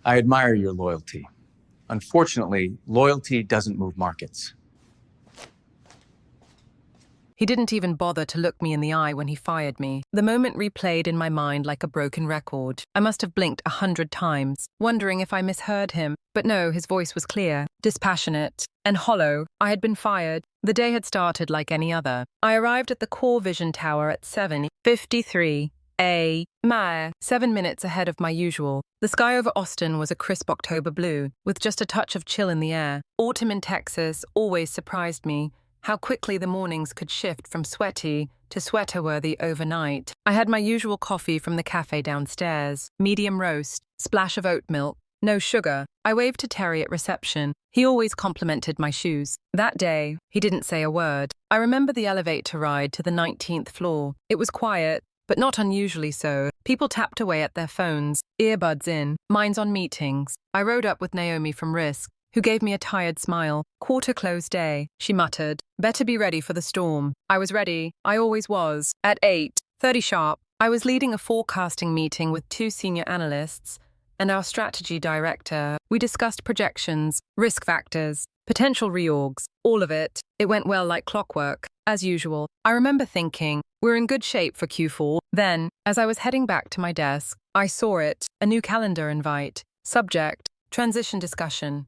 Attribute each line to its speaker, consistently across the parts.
Speaker 1: I admire your loyalty. Unfortunately, loyalty doesn't move markets.
Speaker 2: He didn't even bother to look me in the eye when he fired me. The moment replayed in my mind like a broken record. I must have blinked 100 times, wondering if I misheard him. But no, his voice was clear, dispassionate, and hollow. I had been fired. The day had started like any other. I arrived at the Core Vision Tower at 7:53 a.m., 7 minutes ahead of my usual. The sky over Austin was a crisp October blue, with just a touch of chill in the air. Autumn in Texas always surprised me. How quickly the mornings could shift from sweaty to sweater-worthy overnight. I had my usual coffee from the cafe downstairs, medium roast, splash of oat milk, no sugar. I waved to Terry at reception. He always complimented my shoes. That day, he didn't say a word. I remember the elevator ride to the 19th floor. It was quiet, but not unusually so. People tapped away at their phones, earbuds in, minds on meetings. I rode up with Naomi from Risk, who gave me a tired smile. Quarter close day, she muttered. Better be ready for the storm. I was ready. I always was. At 8:30 sharp, I was leading a forecasting meeting with 2 senior analysts and our strategy director. We discussed projections, risk factors, potential reorgs, all of it. It went well like clockwork, as usual. I remember thinking, we're in good shape for Q4. Then, as I was heading back to my desk, I saw it, a new calendar invite. Subject, transition discussion.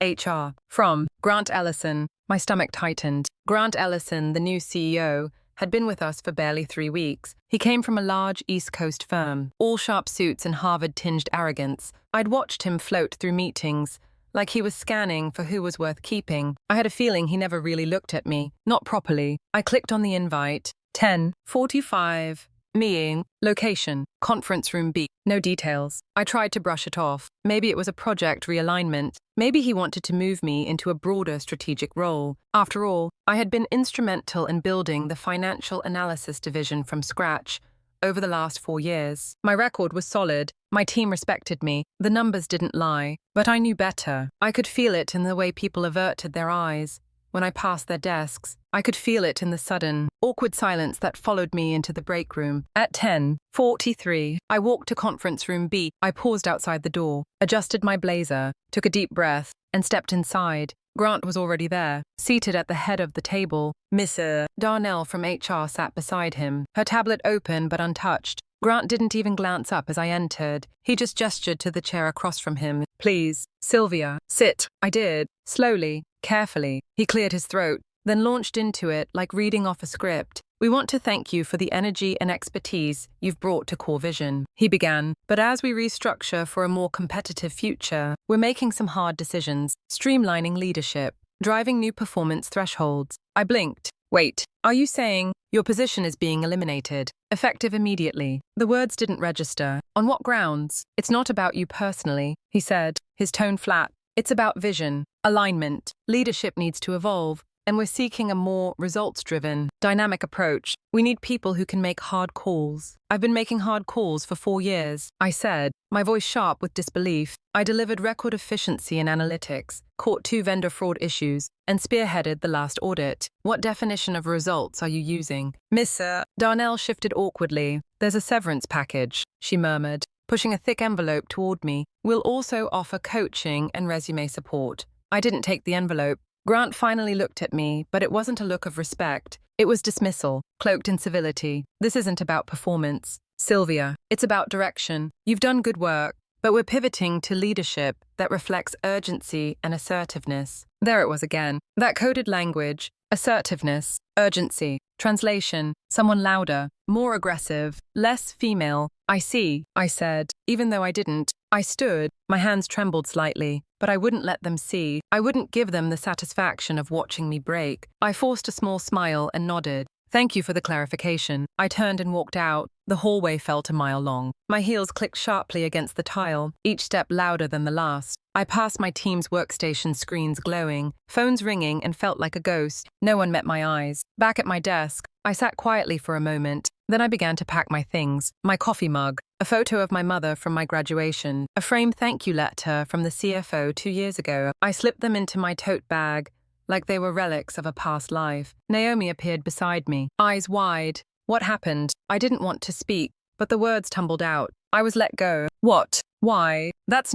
Speaker 2: HR. From Grant Ellison. My stomach tightened. Grant Ellison, the new CEO, had been with us for barely 3 weeks. He came from a large East Coast firm, all sharp suits and Harvard-tinged arrogance. I'd watched him float through meetings, like he was scanning for who was worth keeping. I had a feeling he never really looked at me, not properly. I clicked on the invite. 10:45. Meeting. Location. Conference room B. No details. I tried to brush it off. Maybe it was a project realignment. Maybe he wanted to move me into a broader strategic role. After all, I had been instrumental in building the financial analysis division from scratch over the last 4 years. My record was solid. My team respected me. The numbers didn't lie. But I knew better. I could feel it in the way people averted their eyes when I passed their desks. I could feel it in the sudden, awkward silence that followed me into the break room. At 10:43, I walked to conference room B. I paused outside the door, adjusted my blazer, took a deep breath, and stepped inside. Grant was already there, seated at the head of the table. Miss Darnell from HR sat beside him, her tablet open but untouched. Grant didn't even glance up as I entered. He just gestured to the chair across from him. Please, Sylvia, sit. I did. Slowly, carefully. He cleared his throat, then launched into it like reading off a script. We want to thank you for the energy and expertise you've brought to Core Vision, he began. But as we restructure for a more competitive future, we're making some hard decisions, streamlining leadership, driving new performance thresholds. I blinked. Wait, are you saying your position is being eliminated, effective immediately? The words didn't register. On what grounds? It's not about you personally, he said, his tone flat. It's about vision, alignment. Leadership needs to evolve, and we're seeking a more results-driven, dynamic approach. We need people who can make hard calls. I've been making hard calls for 4 years, I said, my voice sharp with disbelief. I delivered record efficiency in analytics, caught 2 vendor fraud issues, and spearheaded the last audit. What definition of results are you using? Miss Darnell shifted awkwardly. There's a severance package, she murmured, pushing a thick envelope toward me. We'll also offer coaching and resume support. I didn't take the envelope. Grant finally looked at me, but it wasn't a look of respect. It was dismissal, cloaked in civility. This isn't about performance, Sylvia. It's about direction. You've done good work, but we're pivoting to leadership that reflects urgency and assertiveness. There it was again. That coded language. Assertiveness, urgency, translation, someone louder, more aggressive, less female. I see, I said, even though I didn't. I stood, my hands trembled slightly, but I wouldn't let them see. I wouldn't give them the satisfaction of watching me break. I forced a small smile and nodded. Thank you for the clarification. I turned and walked out. The hallway felt a mile long. My heels clicked sharply against the tile, each step louder than the last. I passed my team's workstation screens glowing, phones ringing, and felt like a ghost. No one met my eyes. Back at my desk, I sat quietly for a moment. Then I began to pack my things. My coffee mug, a photo of my mother from my graduation, a framed thank you letter from the CFO 2 years ago. I slipped them into my tote bag, like they were relics of a past life. Naomi appeared beside me, eyes wide. What happened? I didn't want to speak, but the words tumbled out. I was let go. What? Why? That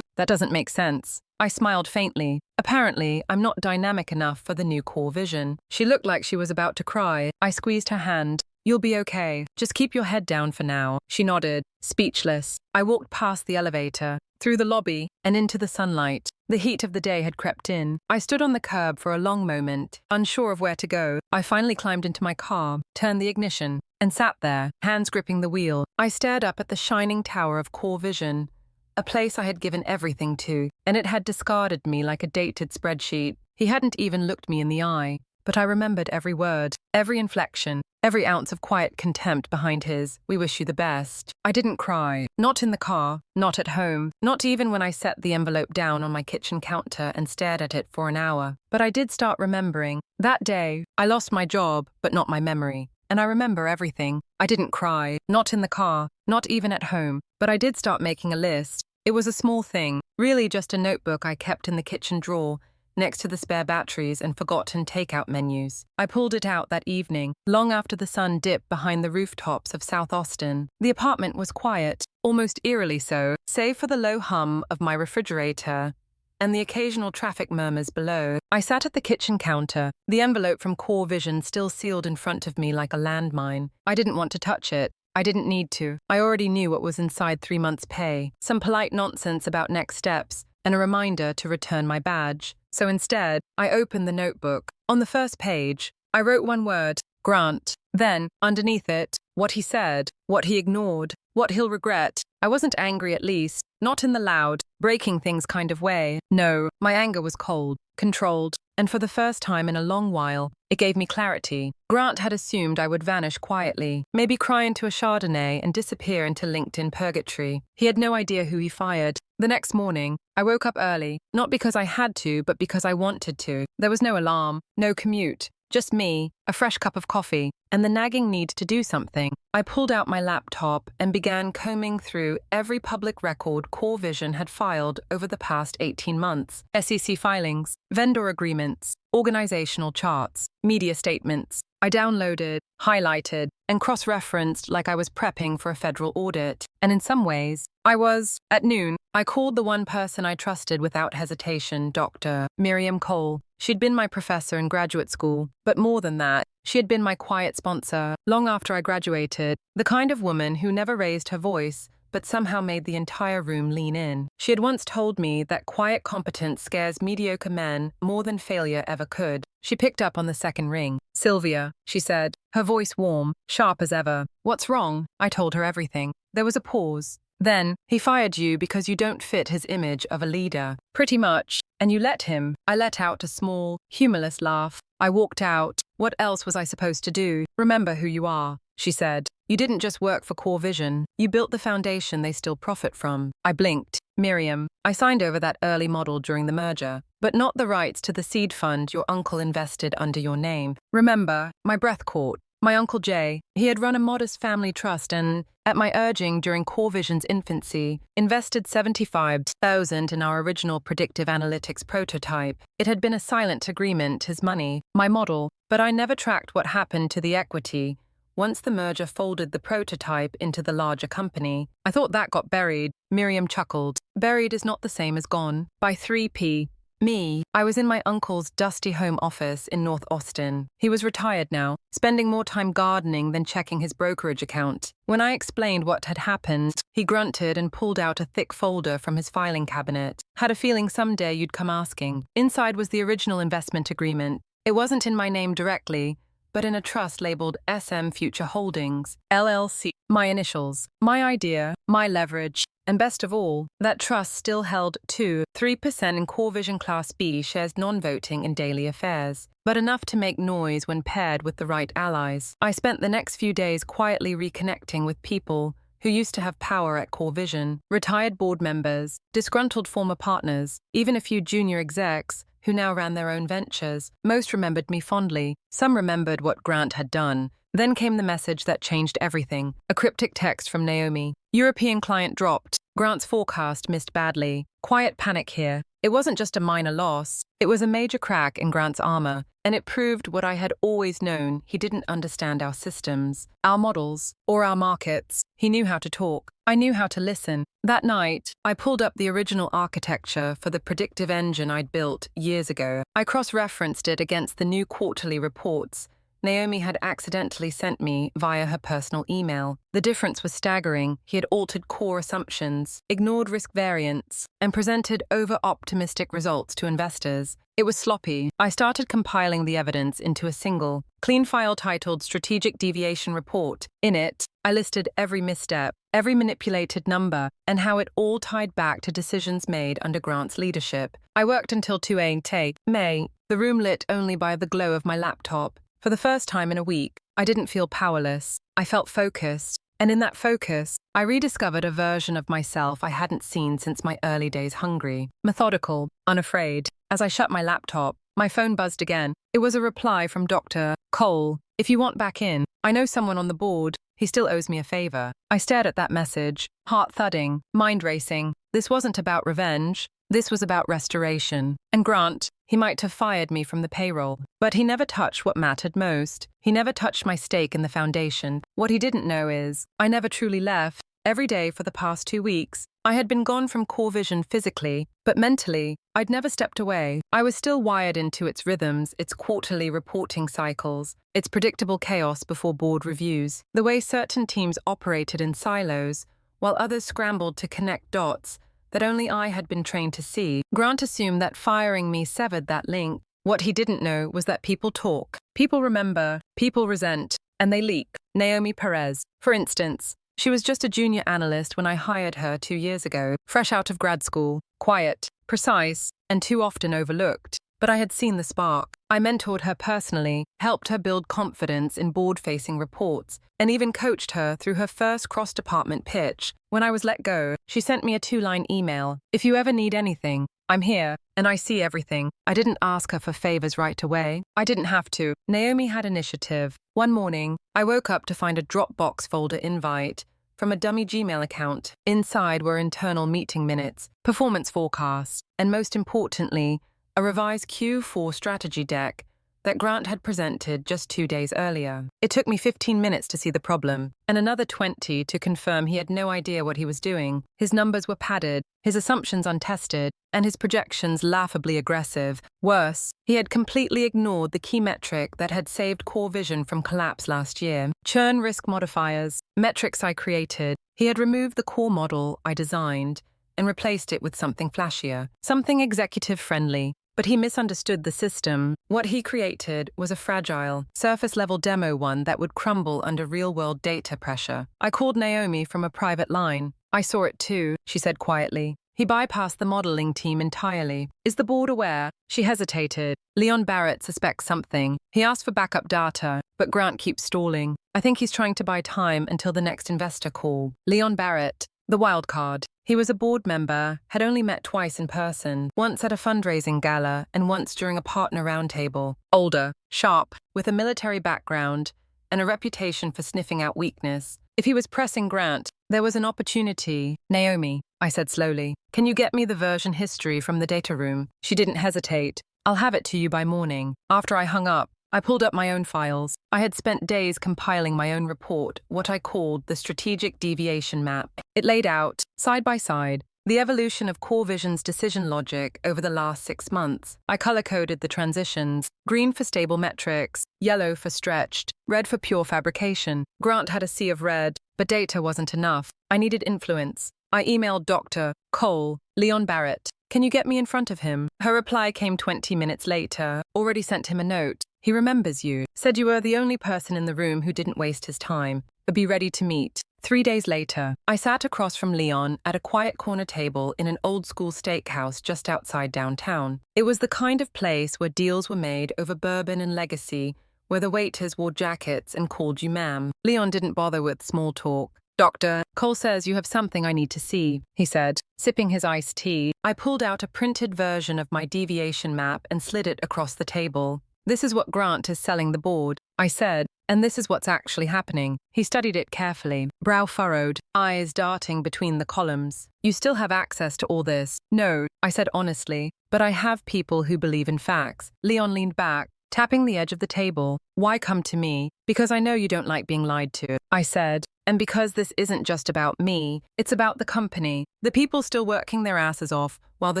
Speaker 2: doesn't make sense. I smiled faintly. Apparently, I'm not dynamic enough for the new core vision. She looked like she was about to cry. I squeezed her hand. You'll be okay. Just keep your head down for now. She nodded, speechless. I walked past the elevator, through the lobby, and into the sunlight. The heat of the day had crept in. I stood on the curb for a long moment, unsure of where to go. I finally climbed into my car, turned the ignition, and sat there, hands gripping the wheel. I stared up at the shining tower of Core Vision, a place I had given everything to, and it had discarded me like a dated spreadsheet. He hadn't even looked me in the eye, but I remembered every word, every inflection, every ounce of quiet contempt behind his, "We wish you the best." I didn't cry. Not in the car, not at home, not even when I set the envelope down on my kitchen counter and stared at it for an hour. But I did start remembering. That day, I lost my job, but not my memory. And I remember everything. I didn't cry, not in the car, not even at home, but I did start making a list. It was a small thing, really just a notebook I kept in the kitchen drawer, next to the spare batteries and forgotten takeout menus. I pulled it out that evening, long after the sun dipped behind the rooftops of South Austin. The apartment was quiet, almost eerily so, save for the low hum of my refrigerator and the occasional traffic murmurs below. I sat at the kitchen counter, the envelope from Core Vision still sealed in front of me like a landmine. I didn't want to touch it. I didn't need to. I already knew what was inside 3 months' pay, some polite nonsense about next steps, and a reminder to return my badge. So instead, I opened the notebook. On the first page, I wrote one word, Grant. Then, underneath it, what he said, what he ignored, what he'll regret. I wasn't angry at least, not in the loud, breaking things kind of way. No, my anger was cold, controlled, and for the first time in a long while, it gave me clarity. Grant had assumed I would vanish quietly, maybe cry into a Chardonnay and disappear into LinkedIn purgatory. He had no idea who he fired. The next morning, I woke up early, not because I had to, but because I wanted to. There was no alarm, no commute. Just me, a fresh cup of coffee, and the nagging need to do something. I pulled out my laptop and began combing through every public record Core Vision had filed over the past 18 months. SEC filings, vendor agreements, organizational charts, media statements. I downloaded, highlighted, and cross-referenced like I was prepping for a federal audit. And in some ways, I was. At noon, I called the one person I trusted without hesitation, Dr. Miriam Cole. She'd been my professor in graduate school, but more than that, she had been my quiet sponsor long after I graduated, the kind of woman who never raised her voice, but somehow made the entire room lean in. She had once told me that quiet competence scares mediocre men more than failure ever could. She picked up on the second ring. "Sylvia," she said, her voice warm, sharp as ever. "What's wrong?" I told her everything. There was a pause. "Then, he fired you because you don't fit his image of a leader." "Pretty much. And you let him." I let out a small, humorless laugh. I walked out. What else was I supposed to do? "Remember who you are," she said. "You didn't just work for Core Vision. You built the foundation they still profit from." I blinked. "Miriam, I signed over that early model during the merger, but not the rights to the seed fund your uncle invested under your name. Remember?" My breath caught. My Uncle Jay, he had run a modest family trust and, at my urging during Core Vision's infancy, invested $75,000 in our original predictive analytics prototype. It had been a silent agreement, his money, my model, but I never tracked what happened to the equity once the merger folded the prototype into the larger company. I thought that got buried. Miriam chuckled. "Buried is not the same as gone." By 3 p. Me, I was in my uncle's dusty home office in North Austin. He was retired now, spending more time gardening than checking his brokerage account. When I explained what had happened, he grunted and pulled out a thick folder from his filing cabinet. "Had a feeling someday you'd come asking." Inside was the original investment agreement. It wasn't in my name directly, but in a trust labeled SM Future Holdings, LLC. My initials, my idea, my leverage, and best of all, that trust still held 3% in Core Vision Class B shares non-voting in daily affairs, but enough to make noise when paired with the right allies. I spent the next few days quietly reconnecting with people who used to have power at Core Vision, retired board members, disgruntled former partners, even a few junior execs who now ran their own ventures. Most remembered me fondly. Some remembered what Grant had done. Then came the message that changed everything, a cryptic text from Naomi. "European client dropped. Grant's forecast missed badly. Quiet panic here." It wasn't just a minor loss. It was a major crack in Grant's armor, and it proved what I had always known: he didn't understand our systems, our models, or our markets. He knew how to talk. I knew how to listen. That night, I pulled up the original architecture for the predictive engine I'd built years ago. I cross-referenced it against the new quarterly reports Naomi had accidentally sent me via her personal email. The difference was staggering. He had altered core assumptions, ignored risk variance, and presented over-optimistic results to investors. It was sloppy. I started compiling the evidence into a single, clean file titled Strategic Deviation Report. In it, I listed every misstep, every manipulated number, and how it all tied back to decisions made under Grant's leadership. I worked until 2 a.m. May, the room lit only by the glow of my laptop. For the first time in a week, I didn't feel powerless. I felt focused. And in that focus, I rediscovered a version of myself I hadn't seen since my early days hungry. Methodical, unafraid. As I shut my laptop, my phone buzzed again. It was a reply from Dr. Cole. If you want back in, I know someone on the board. He still owes me a favor. I stared at that message, heart thudding, mind racing. This wasn't about revenge. This was about restoration. And Grant, he might have fired me from the payroll, but he never touched what mattered most. He never touched my stake in the foundation. What he didn't know is, I never truly left. Every day for the past 2 weeks, I had been gone from Core Vision physically, but mentally, I'd never stepped away. I was still wired into its rhythms, its quarterly reporting cycles, its predictable chaos before board reviews, the way certain teams operated in silos, while others scrambled to connect dots that only I had been trained to see. Grant assumed that firing me severed that link. What he didn't know was that people talk, people remember, people resent, and they leak. Naomi Perez, for instance, she was just a junior analyst when I hired her 2 years ago, fresh out of grad school, quiet, precise, and too often overlooked. But I had seen the spark. I mentored her personally, helped her build confidence in board-facing reports, and even coached her through her first cross-department pitch. When I was let go, she sent me a 2-line email. If you ever need anything, I'm here, and I see everything. I didn't ask her for favors right away. I didn't have to. Naomi had initiative. One morning, I woke up to find a Dropbox folder invite from a dummy Gmail account. Inside were internal meeting minutes, performance forecasts, and most importantly, a revised Q4 strategy deck that Grant had presented just 2 days earlier. It took me 15 minutes to see the problem, and another 20 to confirm he had no idea what he was doing. His numbers were padded, his assumptions untested, and his projections laughably aggressive. Worse, he had completely ignored the key metric that had saved Core Vision from collapse last year. Churn risk modifiers, metrics I created. He had removed the core model I designed and replaced it with something flashier, something executive-friendly. But he misunderstood the system. What he created was a fragile, surface-level demo one that would crumble under real-world data pressure. I called Naomi from a private line. I saw it too, she said quietly. He bypassed the modeling team entirely. Is the board aware? She hesitated. Leon Barrett suspects something. He asked for backup data, but Grant keeps stalling. I think he's trying to buy time until the next investor call. Leon Barrett, the wild card. He was a board member, had only met twice in person, once at a fundraising gala and once during a partner roundtable. Older, sharp, with a military background and a reputation for sniffing out weakness. If he was pressing Grant, there was an opportunity. Naomi, I said slowly, can you get me the version history from the data room? She didn't hesitate. I'll have it to you by morning. After I hung up, I pulled up my own files. I had spent days compiling my own report, what I called the Strategic Deviation Map. It laid out, side by side, the evolution of Core Vision's decision logic over the last 6 months. I color-coded the transitions, green for stable metrics, yellow for stretched, red for pure fabrication. Grant had a sea of red, but data wasn't enough. I needed influence. I emailed Dr. Cole, Leon Barrett. Can you get me in front of him? Her reply came 20 minutes later. Already sent him a note. He remembers you. Said you were the only person in the room who didn't waste his time. But be ready to meet. 3 days later, I sat across from Leon at a quiet corner table in an old-school steakhouse just outside downtown. It was the kind of place where deals were made over bourbon and legacy, where the waiters wore jackets and called you ma'am. Leon didn't bother with small talk. Doctor, Cole says you have something I need to see, he said, sipping his iced tea. I pulled out a printed version of my deviation map and slid it across the table. This is what Grant is selling the board, I said, and this is what's actually happening. He studied it carefully, brow furrowed, eyes darting between the columns. You still have access to all this? No, I said honestly, but I have people who believe in facts. Leon leaned back, tapping the edge of the table. Why come to me? Because I know you don't like being lied to, I said, And because this isn't just about me, it's about the company. The people still working their asses off while the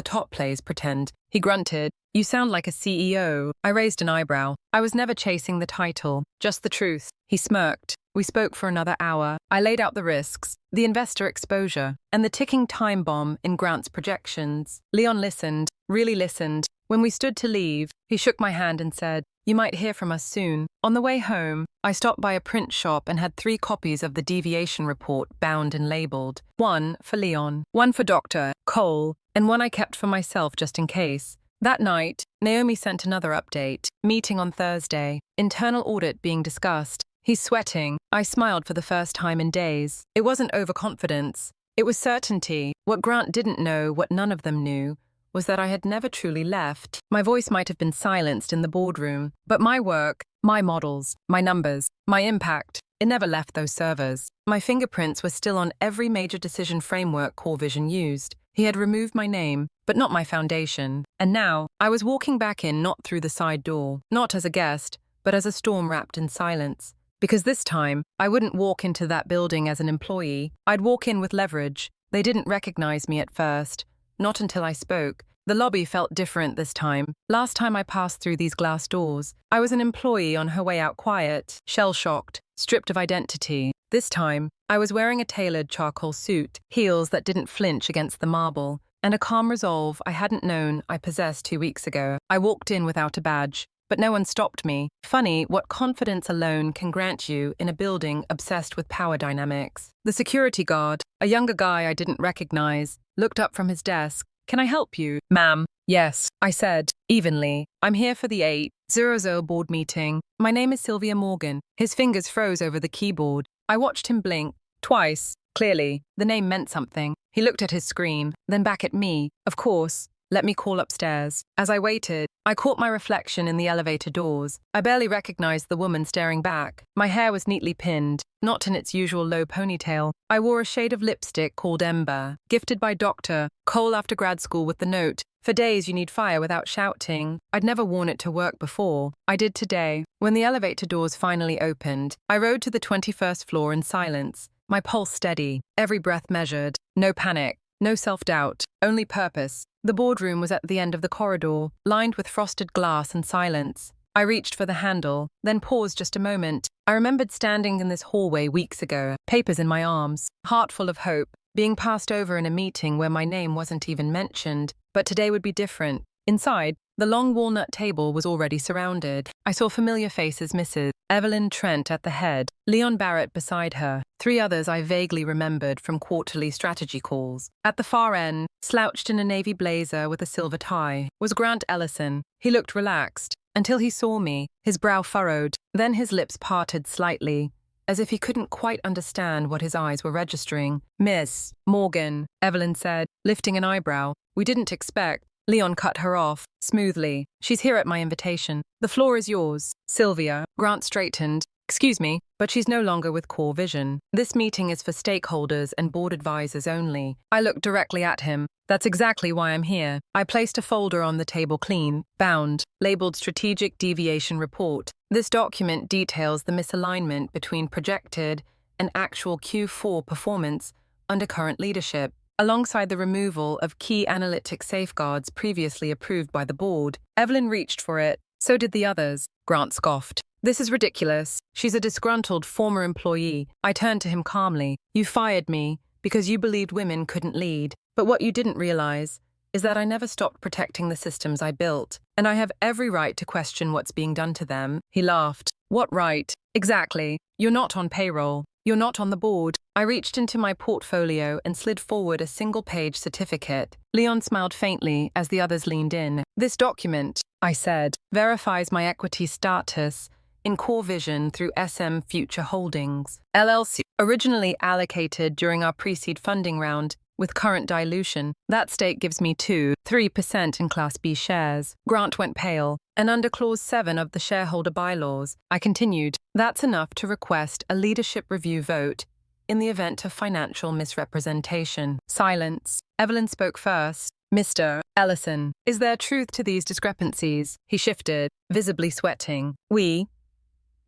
Speaker 2: top plays pretend. He grunted. You sound like a CEO. I raised an eyebrow. I was never chasing the title, just the truth. He smirked. We spoke for another hour. I laid out the risks, the investor exposure, and the ticking time bomb in Grant's projections. Leon listened, really listened. When we stood to leave, he shook my hand and said, "You might hear from us soon." On the way home, I stopped by a print shop and had 3 copies of the deviation report bound and labeled. One for Leon, one for Dr. Cole, and one I kept for myself just in case. That night, Naomi sent another update. Meeting on Thursday. Internal audit being discussed. He's sweating. I smiled for the first time in days. It wasn't overconfidence. It was certainty. What Grant didn't know, what none of them knew, was that I had never truly left. My voice might have been silenced in the boardroom, but my work, my models, my numbers, my impact, it never left those servers. My fingerprints were still on every major decision framework CoreVision used. He had removed my name, but not my foundation. And now, I was walking back in not through the side door, not as a guest, but as a storm wrapped in silence. Because this time, I wouldn't walk into that building as an employee. I'd walk in with leverage. They didn't recognize me at first. Not until I spoke. The lobby felt different this time. Last time I passed through these glass doors, I was an employee on her way out quiet, shell-shocked, stripped of identity. This time, I was wearing a tailored charcoal suit, heels that didn't flinch against the marble, and a calm resolve I hadn't known I possessed 2 weeks ago. I walked in without a badge, but no one stopped me. Funny what confidence alone can grant you in a building obsessed with power dynamics. The security guard, a younger guy I didn't recognize, looked up from his desk. "Can I help you, ma'am?" "Yes," I said, evenly. "I'm here for the 8:00 board meeting. My name is Sylvia Morgan." His fingers froze over the keyboard. I watched him blink. Twice. Clearly, the name meant something. He looked at his screen, then back at me. Of course. Let me call upstairs. As I waited, I caught my reflection in the elevator doors. I barely recognized the woman staring back. My hair was neatly pinned, not in its usual low ponytail. I wore a shade of lipstick called Ember, gifted by Dr. Cole after grad school with the note, "For days you need fire without shouting." I'd never worn it to work before. I did today. When the elevator doors finally opened, I rode to the 21st floor in silence, my pulse steady, every breath measured. No panic, no self-doubt, only purpose. The boardroom was at the end of the corridor, lined with frosted glass and silence. I reached for the handle, then paused just a moment. I remembered standing in this hallway weeks ago, papers in my arms, heart full of hope, being passed over in a meeting where my name wasn't even mentioned. But today would be different. Inside, the long walnut table was already surrounded. I saw familiar faces: Mrs. Evelyn Trent at the head, Leon Barrett beside her, 3 others I vaguely remembered from quarterly strategy calls. At the far end, slouched in a navy blazer with a silver tie, was Grant Ellison. He looked relaxed, until he saw me, his brow furrowed, then his lips parted slightly, as if he couldn't quite understand what his eyes were registering. "Miss Morgan," Evelyn said, lifting an eyebrow. "We didn't expect." Leon cut her off, smoothly. "She's here at my invitation. The floor is yours." "Sylvia." Grant straightened. "Excuse me, but she's no longer with CoreVision. This meeting is for stakeholders and board advisors only." I looked directly at him. "That's exactly why I'm here." I placed a folder on the table, clean, bound, labeled Strategic Deviation Report. This document details the misalignment between projected and actual Q4 performance under current leadership, alongside the removal of key analytic safeguards previously approved by the board. Evelyn reached for it. So did the others. Grant scoffed. "This is ridiculous. She's a disgruntled former employee." I turned to him calmly. "You fired me because you believed women couldn't lead. But what you didn't realize is that I never stopped protecting the systems I built, and I have every right to question what's being done to them." He laughed. "What right?" "Exactly. You're not on payroll. You're not on the board." I reached into my portfolio and slid forward a single-page certificate. Leon smiled faintly as the others leaned in. "This document," I said, "verifies my equity status in CoreVision through SM Future Holdings, LLC, originally allocated during our pre-seed funding round. With current dilution, that stake gives me 3% in Class B shares." Grant went pale, and under Clause 7 of the shareholder bylaws, I continued, "That's enough to request a leadership review vote in the event of financial misrepresentation." Silence. Evelyn spoke first. "Mr. Ellison, is there truth to these discrepancies?" He shifted, visibly sweating.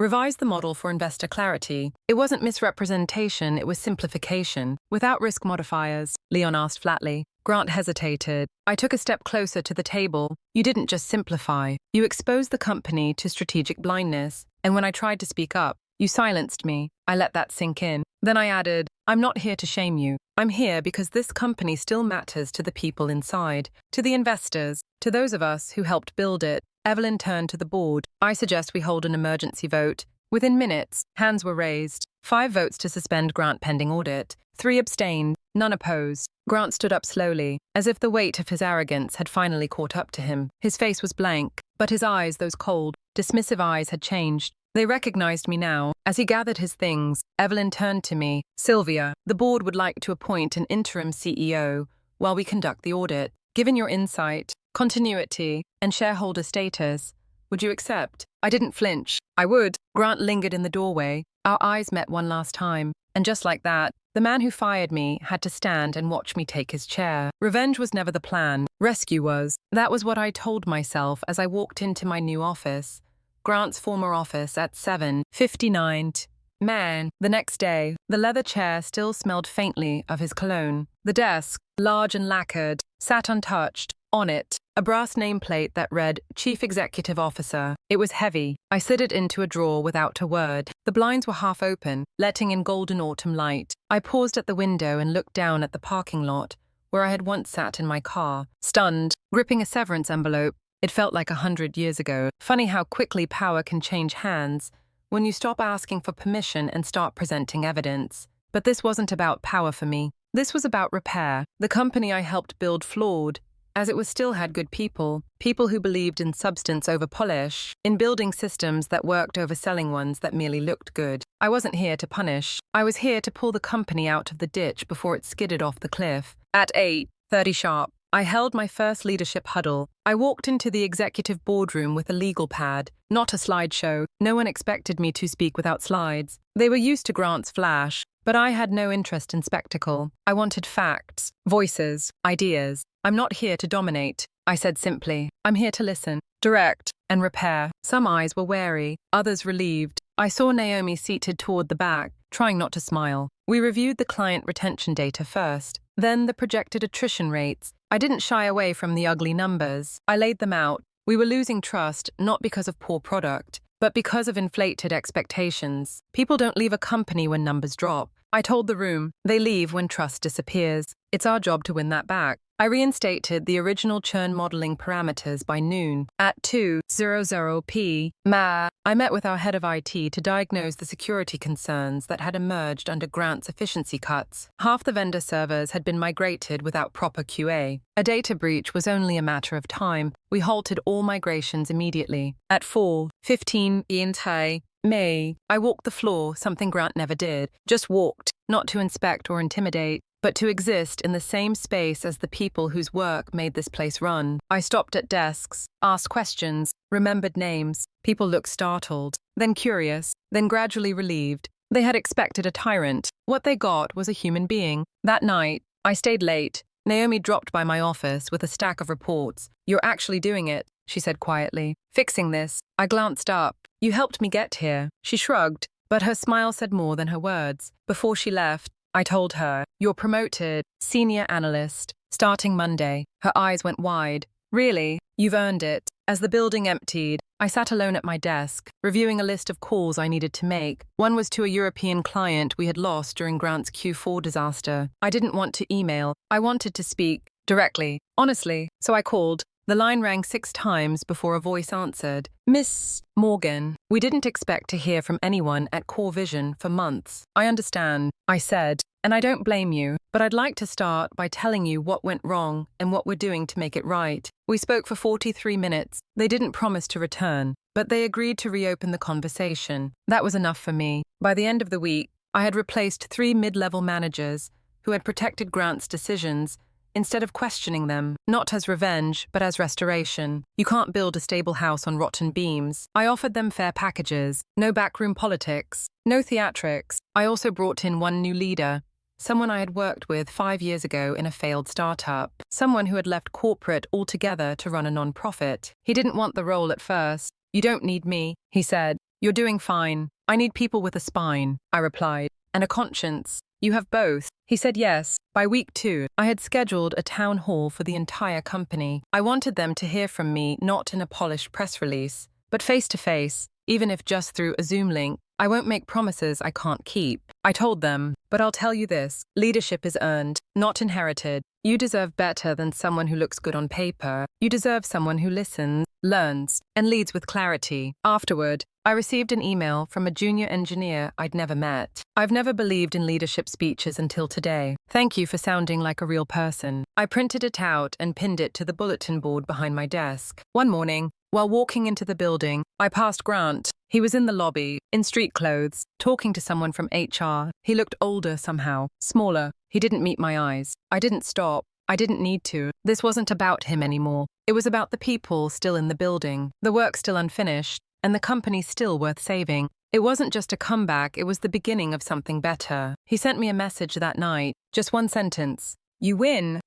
Speaker 2: Revise the model for investor clarity. It wasn't misrepresentation, it was simplification. Without risk modifiers, Leon asked flatly. Grant hesitated. I took a step closer to the table. You didn't just simplify. You exposed the company to strategic blindness. And when I tried to speak up, you silenced me. I let that sink in. Then I added, I'm not here to shame you. I'm here because this company still matters to the people inside, to the investors, to those of us who helped build it. Evelyn turned to the board. I suggest we hold an emergency vote. Within minutes, hands were raised. 5 votes to suspend Grant pending audit. 3 abstained, none opposed. Grant stood up slowly, as if the weight of his arrogance had finally caught up to him. His face was blank, but his eyes, those cold, dismissive eyes, had changed. They recognized me now. As he gathered his things, Evelyn turned to me. Sylvia, the board would like to appoint an interim CEO while we conduct the audit. Given your insight, continuity, and shareholder status, would you accept? I didn't flinch. I would. Grant lingered in the doorway. Our eyes met one last time. And just like that, the man who fired me had to stand and watch me take his chair. Revenge was never the plan. Rescue was. That was what I told myself as I walked into my new office. Grant's former office at 7:59. Man, the next day, the leather chair still smelled faintly of his cologne. The desk, large and lacquered, sat untouched. On it, a brass nameplate that read Chief Executive Officer. It was heavy. I slid it into a drawer without a word. The blinds were half open, letting in golden autumn light. I paused at the window and looked down at the parking lot, where I had once sat in my car, stunned, gripping a severance envelope. It felt like 100 years ago. Funny how quickly power can change hands when you stop asking for permission and start presenting evidence. But this wasn't about power for me. This was about repair. The company I helped build flawed, as it was still had good people who believed in substance over polish, in building systems that worked over selling ones that merely looked good. I wasn't here to punish. I was here to pull the company out of the ditch before it skidded off the cliff. At 8:30 sharp, I held my first leadership huddle. I walked into the executive boardroom with a legal pad, not a slideshow. No one expected me to speak without slides. They were used to Grant's flash, but I had no interest in spectacle. I wanted facts, voices, ideas. I'm not here to dominate, I said simply. I'm here to listen, direct, and repair. Some eyes were wary, others relieved. I saw Naomi seated toward the back, trying not to smile. We reviewed the client retention data first, then the projected attrition rates. I didn't shy away from the ugly numbers. I laid them out. We were losing trust, not because of poor product, but because of inflated expectations. People don't leave a company when numbers drop. I told the room, they leave when trust disappears. It's our job to win that back. I reinstated the original churn modeling parameters by noon. At 2:00 p.m, I met with our head of IT to diagnose the security concerns that had emerged under Grant's efficiency cuts. Half the vendor servers had been migrated without proper QA. A data breach was only a matter of time. We halted all migrations immediately. At 4:15 May, I walked the floor, something Grant never did. Just walked, not to inspect or intimidate, but to exist in the same space as the people whose work made this place run. I stopped at desks, asked questions, remembered names. People looked startled, then curious, then gradually relieved. They had expected a tyrant. What they got was a human being. That night, I stayed late. Naomi dropped by my office with a stack of reports. You're actually doing it, she said quietly. Fixing this. I glanced up. You helped me get here. She shrugged, but her smile said more than her words. Before she left, I told her, you're promoted, senior analyst, starting Monday. Her eyes went wide. Really? You've earned it. As the building emptied, I sat alone at my desk, reviewing a list of calls I needed to make. One was to a European client we had lost during Grant's Q4 disaster. I didn't want to email. I wanted to speak directly, honestly, so I called. The line rang 6 times before a voice answered. Miss Morgan, we didn't expect to hear from anyone at Core Vision for months. I understand, I said, and I don't blame you, but I'd like to start by telling you what went wrong and what we're doing to make it right. We spoke for 43 minutes. They didn't promise to return, but they agreed to reopen the conversation. That was enough for me. By the end of the week, I had replaced 3 mid-level managers who had protected Grant's decisions instead of questioning them, not as revenge, but as restoration. You can't build a stable house on rotten beams. I offered them fair packages, no backroom politics, no theatrics. I also brought in one new leader, someone I had worked with 5 years ago in a failed startup, someone who had left corporate altogether to run a non-profit. He didn't want the role at first. You don't need me, he said. You're doing fine. I need people with a spine, I replied. And a conscience. You have both. He said yes. By week 2, I had scheduled a town hall for the entire company. I wanted them to hear from me not in a polished press release, but face to face, even if just through a Zoom link. I won't make promises I can't keep. I told them, but I'll tell you this, leadership is earned, not inherited. You deserve better than someone who looks good on paper. You deserve someone who listens, learns, and leads with clarity. Afterward, I received an email from a junior engineer I'd never met. I've never believed in leadership speeches until today. Thank you for sounding like a real person. I printed it out and pinned it to the bulletin board behind my desk. One morning, while walking into the building, I passed Grant. He was in the lobby, in street clothes, talking to someone from HR. He looked older somehow, smaller. He didn't meet my eyes. I didn't stop. I didn't need to. This wasn't about him anymore. It was about the people still in the building, the work still unfinished, and the company still worth saving. It wasn't just a comeback, it was the beginning of something better. He sent me a message that night, just one sentence. You win.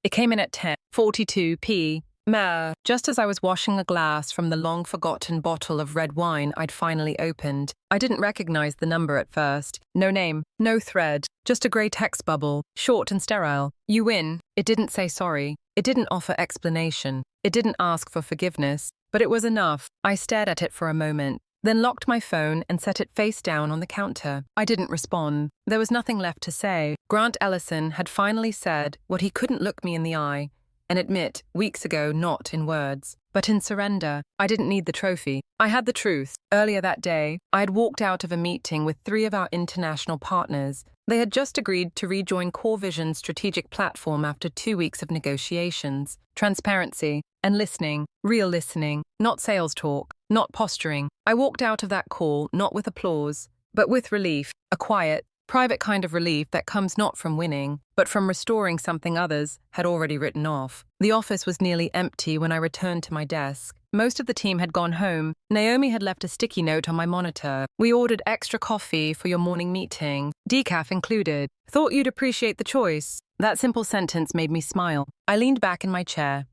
Speaker 2: It came in at 10:42 p.m. Just as I was washing a glass from the long-forgotten bottle of red wine I'd finally opened. I didn't recognize the number at first. No name, no thread, just a grey text bubble, short and sterile. You win. It didn't say sorry. It didn't offer explanation. It didn't ask for forgiveness. But it was enough. I stared at it for a moment, then locked my phone and set it face down on the counter. I didn't respond. There was nothing left to say. Grant Ellison had finally said what he couldn't look me in the eye and admit weeks ago, not in words, but in surrender. I didn't need the trophy. I had the truth. Earlier that day, I had walked out of a meeting with 3 of our international partners. They had just agreed to rejoin Core Vision's strategic platform after 2 weeks of negotiations. Transparency and listening, real listening, not sales talk, not posturing. I walked out of that call not with applause, but with relief, a quiet, private kind of relief that comes not from winning, but from restoring something others had already written off. The office was nearly empty when I returned to my desk. Most of the team had gone home. Naomi had left a sticky note on my monitor. We ordered extra coffee for your morning meeting, decaf included. Thought you'd appreciate the choice. That simple sentence made me smile. I leaned back in my chair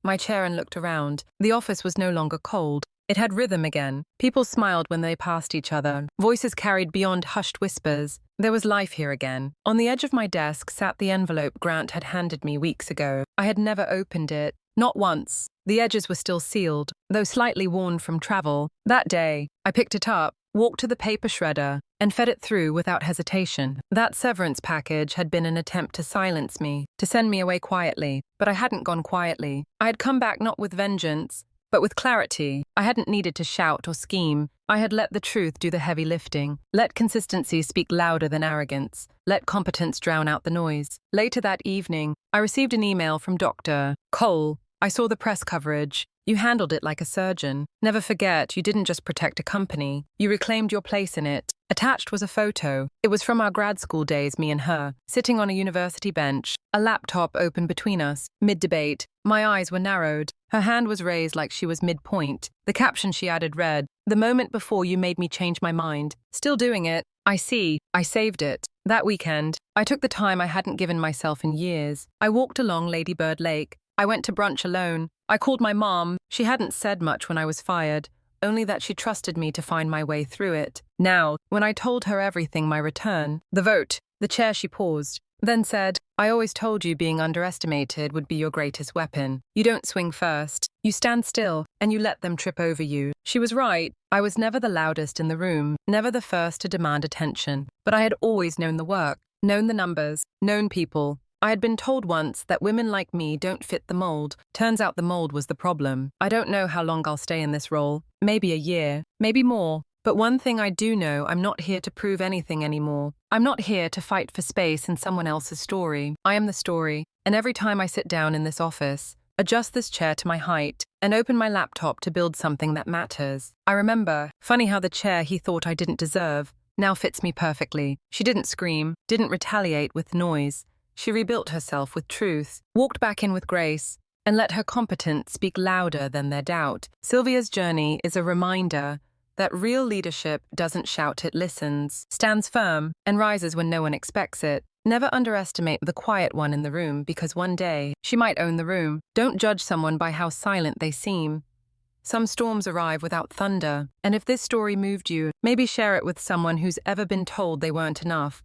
Speaker 2: and looked around. The office was no longer cold. It had rhythm again. People smiled when they passed each other. Voices carried beyond hushed whispers. There was life here again. On the edge of my desk sat the envelope Grant had handed me weeks ago. I had never opened it. Not once. The edges were still sealed, though slightly worn from travel. That day, I picked it up, walked to the paper shredder, and fed it through without hesitation. That severance package had been an attempt to silence me, to send me away quietly. But I hadn't gone quietly. I had come back not with vengeance, but with clarity. I hadn't needed to shout or scheme. I had let the truth do the heavy lifting. Let consistency speak louder than arrogance. Let competence drown out the noise. Later that evening, I received an email from Dr. Cole. I saw the press coverage. You handled it like a surgeon. Never forget, you didn't just protect a company. You reclaimed your place in it. Attached was a photo. It was from our grad school days, me and her, sitting on a university bench, a laptop open between us, mid-debate. My eyes were narrowed. Her hand was raised like she was mid-point. The caption she added read, "The moment before you made me change my mind. Still doing it. I see. I saved it." That weekend, I took the time I hadn't given myself in years. I walked along Lady Bird Lake. I went to brunch alone. I called my mom. She hadn't said much when I was fired, only that she trusted me to find my way through it. Now, when I told her everything, my return, the vote, the chair, she paused, then said, "I always told you being underestimated would be your greatest weapon. You don't swing first. You stand still, and you let them trip over you." She was right. I was never the loudest in the room, never the first to demand attention. But I had always known the work, known the numbers, known people. I had been told once that women like me don't fit the mold. Turns out the mold was the problem. I don't know how long I'll stay in this role. Maybe a year, maybe more. But one thing I do know, I'm not here to prove anything anymore. I'm not here to fight for space in someone else's story. I am the story. And every time I sit down in this office, adjust this chair to my height, and open my laptop to build something that matters, I remember, funny how the chair he thought I didn't deserve now fits me perfectly. She didn't scream, didn't retaliate with noise. She rebuilt herself with truth, walked back in with grace, and let her competence speak louder than their doubt. Sylvia's journey is a reminder that real leadership doesn't shout, it listens, stands firm, and rises when no one expects it. Never underestimate the quiet one in the room, because one day she might own the room. Don't judge someone by how silent they seem. Some storms arrive without thunder, and if this story moved you, maybe share it with someone who's ever been told they weren't enough.